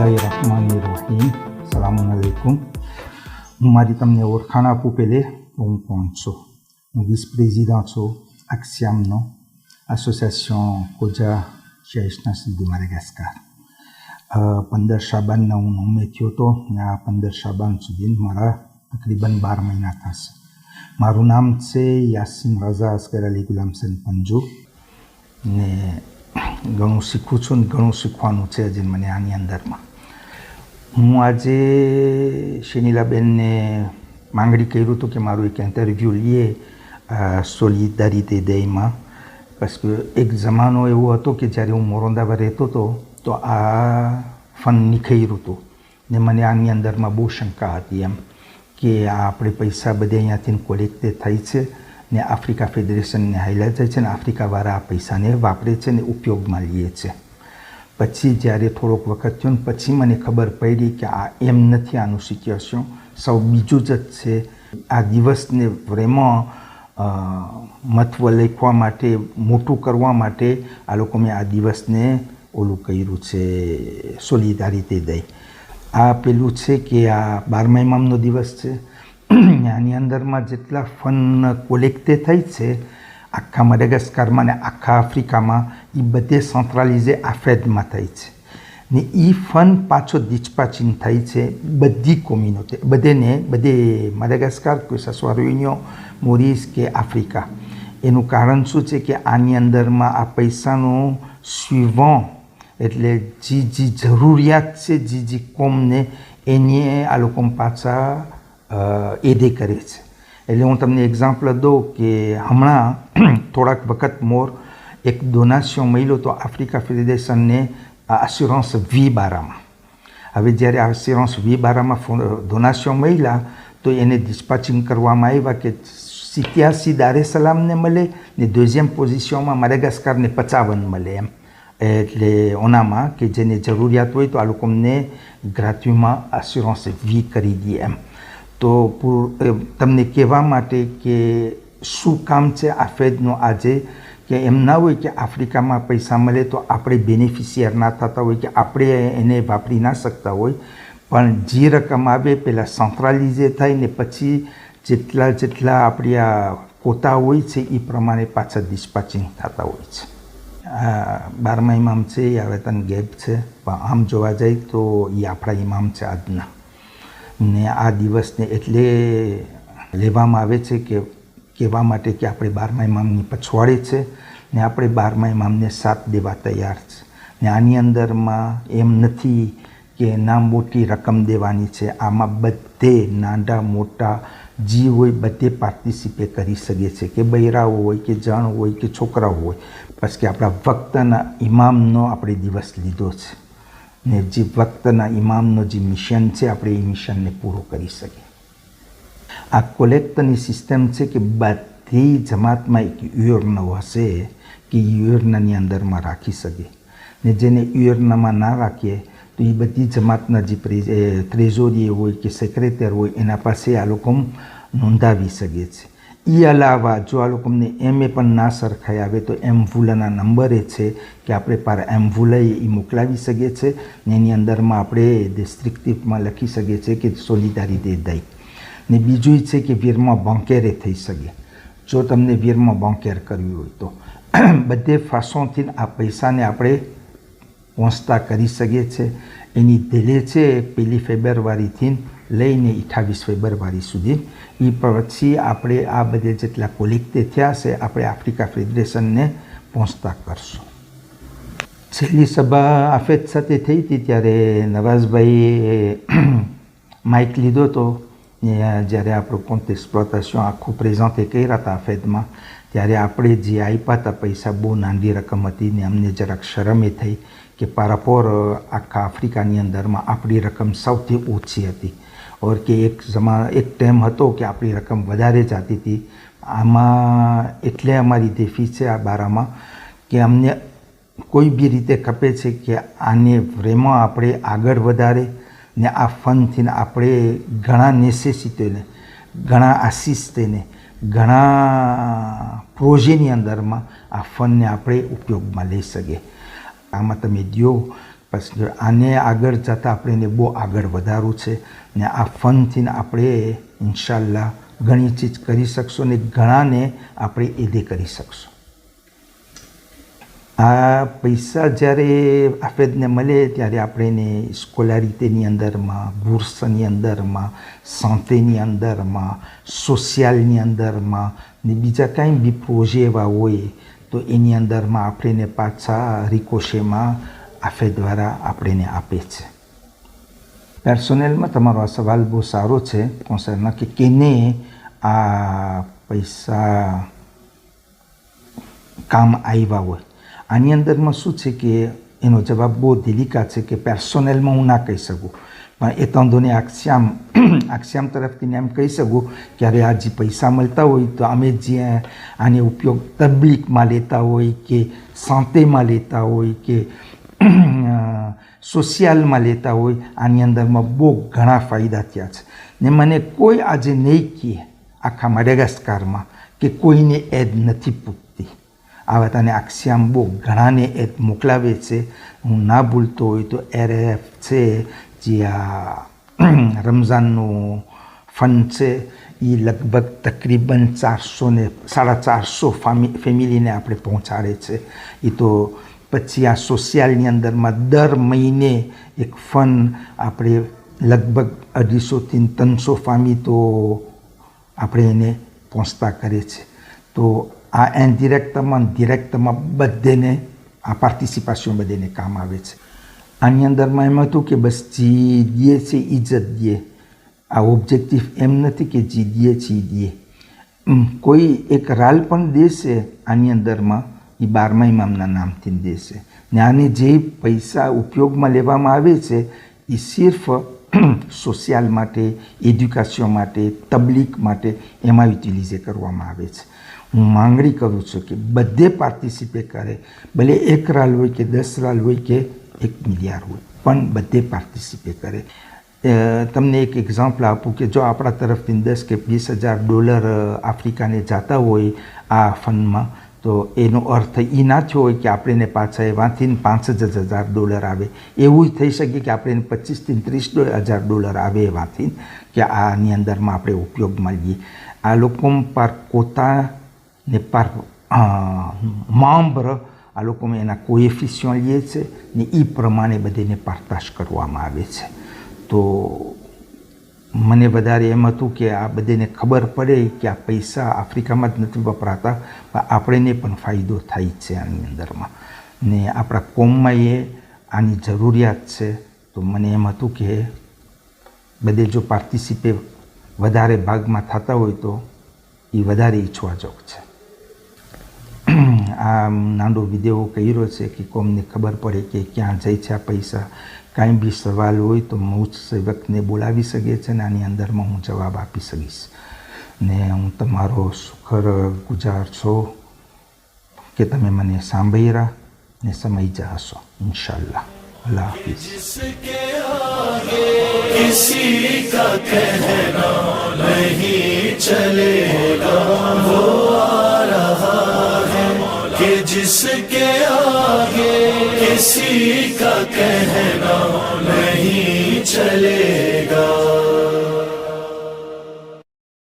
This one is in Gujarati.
બિસ્મિલ્લાહિર્રહમાનિર્રહીમ. સલામુન અલૈકુમ. હું મારી તમને ઓળખાણ આપું પહેલે હું કોણ છું. હું વિસ પ્રેસિડન્ટ છું આક્સિયામનો, એસોસિએશન કોજા શેષનાસી de Madagascar. 15 શાબાનના હું નોમે થયો હતો ને આ 15 શાબાન સુધી મારા તકરીબન 12 મહિના થશે. મારું નામ છે યાસીન રઝા અસ્ગર અલી ગુલામસન પંજુ ને ઘણું શીખું છું ને ઘણું શીખવાનું છે હજી મને આની અંદરમાં. હું આજે શેનિલાબેનને માંગણી કર્યું હતું કે મારું એક ઇન્ટરવ્યૂ લઈએ સોલિડારિટી ડેમાં, parce que એક જમાનો એવો હતો કે જ્યારે હું મોરોંદામાં રહેતો હતો તો આ ફંડ નીકળ્યું હતું ને મને આની અંદરમાં બહુ શંકા હતી એમ કે આ આપણે પૈસા બધે અહીંયાથી કોલેક્ટ થાય છે ને આફ્રિકા ફેડરેશનને હાઈલાઇટ થાય છે ને આફ્રિકાવાળા આ પૈસાને વાપરે છે ને ઉપયોગમાં લે છે. પછી જ્યારે થોડોક વખત થયો ને પછી મને ખબર પડી કે આ એમ નથી, આનું સિચ્યુએશન સૌ બીજું જ છે. આ દિવસને vraiment મહત્વ લખવા માટે, મોટું કરવા માટે આ લોકો મેં આ દિવસને ઓલું કર્યું છે સોલિડારિટી ડે. આ પેલું છે કે આ 12મા ઇમામનો દિવસ છે. આની અંદરમાં જેટલા ફંડ કોલેક્ટ થાય છે આખા મડાગાસ્કારમાં ને આખા આફ્રિકામાં એ બધે સેન્ટ્રલાઇઝે આફેડમાં થાય છે ને એ ફંડ પાછો ડિસ્પાચિંગ થાય છે બધી કોમ્યુનિટી બધે મડાગાસ્કાર કે સસવા રેયુનિયન, મોરિસ કે આફ્રિકા. એનું કારણ શું છે કે આની અંદરમાં આ પૈસાનું સુઇવન્ટ એટલે જે જરૂરિયાત છે જે કોમને એની આ લોકો પાછા એડે કરે છે. એટલે હું તમને એક્ઝામ્પલ દઉં કે હમણાં થોડાક વખત મોર એક ડોનેશન મળ્યો તો આફ્રિકા ફેડરેશનને અસ્યુરન્સ વી બારામાં. હવે જ્યારે અસ્યુરન્સ વી બારામાં ડોનેશન મળ્યા તો એને ડિસ્પાચિંગ કરવામાં આવ્યા કે 87 દારેસલામને મળે ને દુઝિયમ પોઝિશનમાં મડાગાસ્કારને 55 મળે એમ. એટલે ઓનામાં કે જેને જરૂરિયાત હોય તો આ લોકોને ગ્રાટ્યુમાં અસ્યુરન્સ વી કરી દઈએ એમ. તો તમને કહેવા માટે કે શું કામ છે આ ફેડનું આજે, કે એમ ના હોય કે આફ્રિકામાં પૈસા મળે તો આપણે બેનિફિશિયર ના થતા હોય કે આપણે એને વાપરી ના શકતા હોય, પણ જે રકમ આવે પહેલાં સેન્ટ્રલાઇઝે થાય ને પછી જેટલા આપણી આ કોતા હોય છે એ પ્રમાણે પાછા ડિસ્પાચિંગ થતા હોય છે. આ 12મા ઇમામ છે એ હવે તને ગેપ છે, પણ આમ જોવા જાય તો એ આપણા ઇમામ છે આજના. ને આ દિવસને એટલે લેવામાં આવે છે કે કહેવા માટે કે આપણે 12મા ઇમામની પછવાડે છે ને આપણે 12મા ઇમામને સાથ દેવા તૈયાર છે. ને આની અંદરમાં એમ નથી કે ના મોટી રકમ દેવાની છે, આમાં બધે નાના મોટા જે હોય બધે પાર્ટિસિપેટ કરી શકે છે, કે બૈરાઓ હોય કે જણ હોય કે છોકરાઓ હોય, પછી કે આપણા વક્તના ઇમામનો આપણે દિવસ લીધો છે ને જે વક્તના ઇમામનો જે મિશન છે આપણે એ મિશનને પૂરો કરી શકીએ. આ કોલેક્ટની સિસ્ટમ છે કે બધી જમાતમાં એક યુર્ન હશે કે યુર્નની અંદરમાં રાખી શકે ને જેને યુર્નમાં ના રાખીએ તો એ બધી જમાતના જે ટ્રેઝોરી હોય કે સેક્રેટરી હોય એના પાસે આ લોકો નોંધાવી શકે છે. એ અલાવા જો આ લોકોને એમ પણ ના સરખાઈ આવે તો એમવુલાના નંબરે છે કે આપણે પર એમવુલાએ એ મોકલાવી શકીએ છીએ ને એની અંદરમાં આપણે ડિસ્ટ્રિક્ટિવમાં લખી શકીએ છીએ કે સોલિડારિટી ડે. ને બીજું છે કે વીરમાં બંકેરે થઈ શકે. જો તમને વીરમાં બંકેર કરવી હોય તો બધે ફાંસોથી આ પૈસાને આપણે પહોંચતા કરી શકીએ છીએ. એની દિલે છે 1 ફેબ્રુઆરીથી લઈને 28 ફેબ્રુઆરી સુધી. એ પછી આપણે આ બધે જેટલા કોલેક્ટે થયા છે આપણે આફ્રિકા ફેડરેશનને પહોંચતા કરશું. છેલ્લી સભા આફેદ સાથે થઈ હતી ત્યારે નવાઝભાઈએ માઇક લીધો હતો જ્યારે આપણું કોન્ટ એક્સપ્લોટેશન આખું પ્રેઝન્ટે કર્યા હતા આફેદમાં, ત્યારે આપણે જે આપ્યા હતા પૈસા બહુ નાની રકમ હતી ને અમને જરાક શરમે થઈ કે પારાપોર આખા આફ્રિકાની અંદરમાં આપણી રકમ સૌથી ઓછી હતી. ઓર કે એક ટાઈમ હતો કે આપણી રકમ વધારે જતી હતી. આમાં એટલે અમારી દેફી છે આ બારામાં કે અમને કોઈ બી રીતે ખપે છે કે આને vraiment આપણે આગળ વધારે ને આ ફંડથી આપણે ઘણા નેસેસિટીને, ઘણા આસિસ્ટને, ઘણા પ્રોજેક્ટની અંદરમાં આ ફંડને આપણે ઉપયોગમાં લઈ શકીએ. આમાં તમે જો પછી આને આગળ જતાં આપણે એને બહુ આગળ વધારવું છે ને આ ફંડથી આપણે ઇન્શાલ્લાહ ઘણી ચીજ કરી શકશું ને ઘણાને આપણે એદે કરી શકશું. આ પૈસા જ્યારે આફેદને મળે ત્યારે આપણે એને સ્કોલારિટીની અંદરમાં, બુર્સની અંદરમાં, સાંતેની અંદરમાં, સોશિયલની અંદરમાં ને બીજા કાંઈ બી પ્રોજે એવા હોય તો એની અંદરમાં આપણે એને પાછા રિકોશેમાં આફેદ દ્વારા આપણે એને આપે છે. પર્સનલમાં તમારો આ સવાલ બહુ સારો છે કોન્સર્ન કે કેને આ પૈસા કામ આવ્યા હોય. આની અંદરમાં શું છે કે એનો જવાબ બહુ દિલિકા છે કે પર્સનલમાં હું ના કહી શકું, પણ એ તંદોને આક્ષામ તરફથી એમ કહી શકું કે અરે આ જે પૈસા મળતા હોય તો અમે જે આને ઉપયોગ તબલીગમાં લેતા હોય કે સાંતેમાં લેતા હોય કે સોશિયલમાં લેતા હોય, આની અંદરમાં બહુ ઘણા ફાયદા થયા છે. ને મને કોઈ આજે નહીં કહે આખા માડેગાસ્કારમાં કે કોઈને એડ નથી પૂછતી. આ વાત અને આક્ષામ બહુ ઘણાને એડ મોકલાવે છે. હું ના ભૂલતો હોય તો RF છે જે આ રમઝાનનું ફંડ છે એ લગભગ તકરીબન 400 ફેમિલીને આપણે પહોંચાડે છે. એ તો પછી આ સોશિયલની અંદરમાં દર મહિને એક ફંડ આપણે લગભગ 250 થી 300 ફામી તો આપણે એને પહોંચતા કરે છે. તો આ ઇનડિરેક્ટમાં ડિરેક્ટમાં બધેને આ પાર્ટિસિપેશન બધેને કામ આવે છે. આની અંદરમાં એમ હતું કે બસ જે દે છે ઇજ્જત દે. આ ઓબ્જેક્ટિવ એમ નથી કે જે દે છે એ દે. કોઈ એક રાલ પણ દેશે આની અંદરમાં એ 12મા ઇમામના નામથી દેશે. ને આને જે પૈસા ઉપયોગમાં લેવામાં આવે છે એ સિર્ફ સોશિયલ માટે, એડ્યુકેશન માટે, તબલીગ માટે એમાં યુટિલાઇઝ કરવામાં આવે છે. હું માંગણી કરું છું કે બધે પાર્ટિસિપેટ કરે, ભલે 1 રાલ હોય કે 10 રાલ હોય કે 1 મિલિયન હોય, પણ બધે પાર્ટિસિપેટ કરે. તમને એક એક્ઝામ્પલ આપું કે જો આપણા તરફથી $10,000 કે $20,000 આફ્રિકાને જતા હોય આ ફંડમાં, તો એનો અર્થ એ ના થયો હોય કે આપણે પાછા એમાંથી $5,000 આવે. એવું થઈ શકે કે આપણે $25,000 થી $30,000 આવે એમાંથી કે આની અંદરમાં આપણે ઉપયોગમાં લઈએ. આ લોકો પર કોતાને પર મેમ્બર આ લોકોમાં એના કોએફિશિયન્ટ લે છે ને એ પ્રમાણે બધાને પાર્ટાશ કરવામાં આવે છે. તો મને વધારે એમ હતું કે આ બધાને ખબર પડે કે આ પૈસા આફ્રિકામાં જ નથી વપરાતા, પણ આપણને પણ ફાયદો થાય છે આની અંદરમાં ને આપણા કોમમાં એ આની જરૂરિયાત છે. તો મને એમ હતું કે બધે જો પાર્ટિસિપેટ વધારે ભાગમાં થતા હોય તો એ વધારે ઈચ્છવાજોગ છે. આ નાનો વિડીયો કર્યો છે કે કોમને ખબર પડે કે ક્યાં જાય છે આ પૈસા. કાંઈ બી સવાલ હોય તો મુજ સેવકને બોલાવી શકે છે ને આની અંદરમાં હું જવાબ આપી શકીશ. ને હું તમારો શુક્ર ગુજાર છું કે તમે મને સાંભળ્યા ને સમજ્યા હશો. ઇન્શાલ્લાહ. અલ્લાહ હાફિઝ. किसी का कहना नहीं चलेगा, वो आ रहा है कि जिसके आगे किसी का कहना नहीं चलेगा.